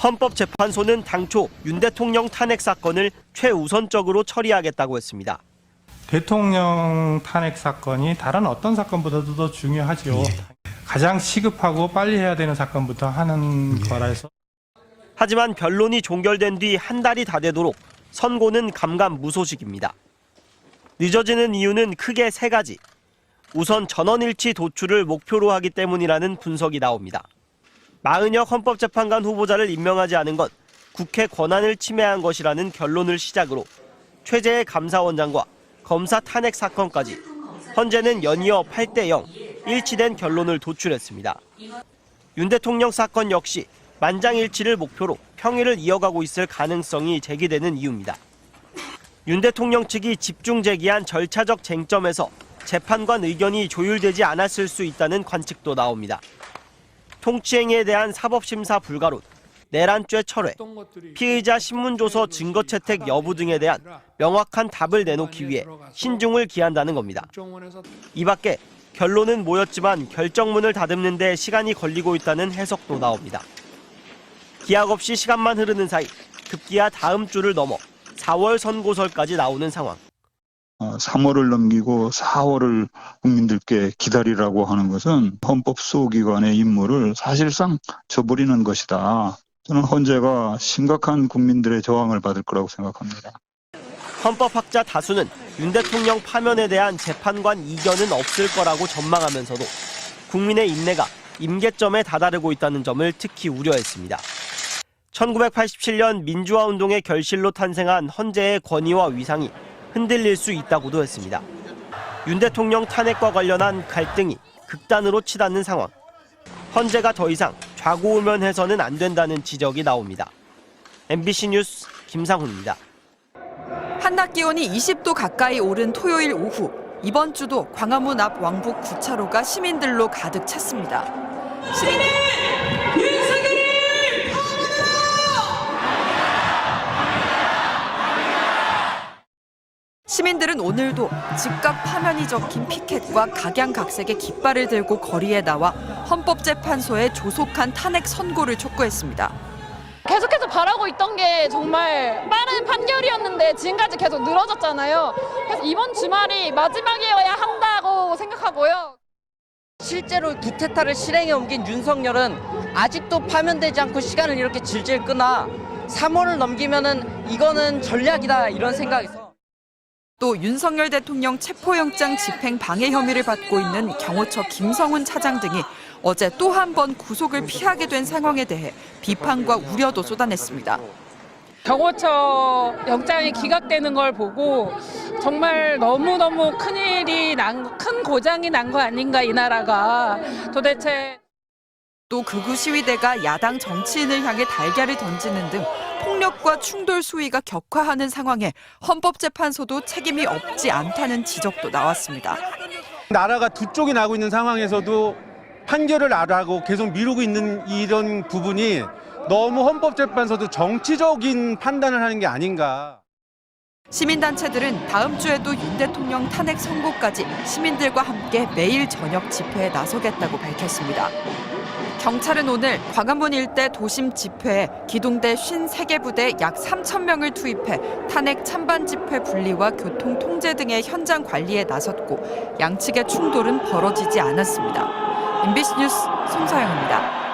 헌법재판소는 당초 윤 대통령 탄핵 사건을 최우선적으로 처리하겠다고 했습니다. 대통령 탄핵 사건이 다른 어떤 사건보다도 더 중요하죠. 가장 시급하고 빨리 해야 되는 사건부터 하는 거라 해서. 하지만 변론이 종결된 뒤 한 달이 다 되도록 선고는 감감무소식입니다. 늦어지는 이유는 크게 세 가지. 우선 전원일치 도출을 목표로 하기 때문이라는 분석이 나옵니다. 마은혁 헌법재판관 후보자를 임명하지 않은 건 국회 권한을 침해한 것이라는 결론을 시작으로 최재해 감사원장과 검사 탄핵 사건까지 헌재는 연이어 8대0 일치된 결론을 도출했습니다. 윤 대통령 사건 역시 만장일치를 목표로 평일을 이어가고 있을 가능성이 제기되는 이유입니다. 윤 대통령 측이 집중 제기한 절차적 쟁점에서 재판관 의견이 조율되지 않았을 수 있다는 관측도 나옵니다. 통치행위에 대한 사법심사 불가론, 내란죄 철회, 피의자 신문조서 증거 채택 여부 등에 대한 명확한 답을 내놓기 위해 신중을 기한다는 겁니다. 이 밖에 결론은 모였지만 결정문을 다듬는 데 시간이 걸리고 있다는 해석도 나옵니다. 기약 없이 시간만 흐르는 사이 급기야 다음 주를 넘어 4월 선고설까지 나오는 상황. 3월을 넘기고 4월을 국민들께 기다리라고 하는 것은 헌법 수호기관의 임무를 사실상 저버리는 것이다. 저는 헌재가 심각한 국민들의 저항을 받을 거라고 생각합니다. 헌법학자 다수는 윤 대통령 파면에 대한 재판관 이견은 없을 거라고 전망하면서도 국민의 인내가 임계점에 다다르고 있다는 점을 특히 우려했습니다. 1987년 민주화운동의 결실로 탄생한 헌재의 권위와 위상이 흔들릴 수 있다고도 했습니다. 윤 대통령 탄핵과 관련한 갈등이 극단으로 치닫는 상황. 헌재가 더 이상 좌고우면해서는 안 된다는 지적이 나옵니다. MBC 뉴스 김상훈입니다. 한낮 기온이 20도 가까이 오른 토요일 오후, 이번 주도 광화문 앞 왕복 9차로가 시민들로 가득 찼습니다. 시민들은 오늘도 집값 파면이 적힌 피켓과 각양각색의 깃발을 들고 거리에 나와 헌법재판소의 조속한 탄핵 선고를 촉구했습니다. 계속해서 바라고 있던 게 정말 빠른 판결이었는데 지금까지 계속 늘어졌잖아요. 그래서 이번 주말이 마지막이어야 한다고 생각하고요. 실제로 구테타를 실행에 옮긴 윤석열은 아직도 파면되지 않고 시간을 이렇게 질질 끄나 3월을 넘기면은 이거는 전략이다 이런 생각에서. 또 윤석열 대통령 체포영장 집행 방해 혐의를 받고 있는 경호처 김성훈 차장 등이 어제 또 한 번 구속을 피하게 된 상황에 대해 비판과 우려도 쏟아냈습니다. 경호처 영장이 기각되는 걸 보고 정말 너무너무 큰 고장이 난 거 아닌가 이 나라가. 도대체. 또 극우 시위대가 야당 정치인을 향해 달걀을 던지는 등 폭력과 충돌 수위가 격화하는 상황에 헌법재판소도 책임이 없지 않다는 지적도 나왔습니다. 나라가 두 쪽이 나고 있는 상황에서도 판결을 안 하고 계속 미루고 있는 이런 부분이 너무 헌법재판소도 정치적인 판단을 하는 게 아닌가. 시민단체들은 다음 주에도 윤 대통령 탄핵 선고까지 시민들과 함께 매일 저녁 집회에 나서겠다고 밝혔습니다. 경찰은 오늘 광화문 일대 도심 집회에 기동대 53개 부대 약 3,000명을 투입해 탄핵 찬반 집회 분리와 교통 통제 등의 현장 관리에 나섰고 양측의 충돌은 벌어지지 않았습니다. MBC 뉴스 손서영입니다.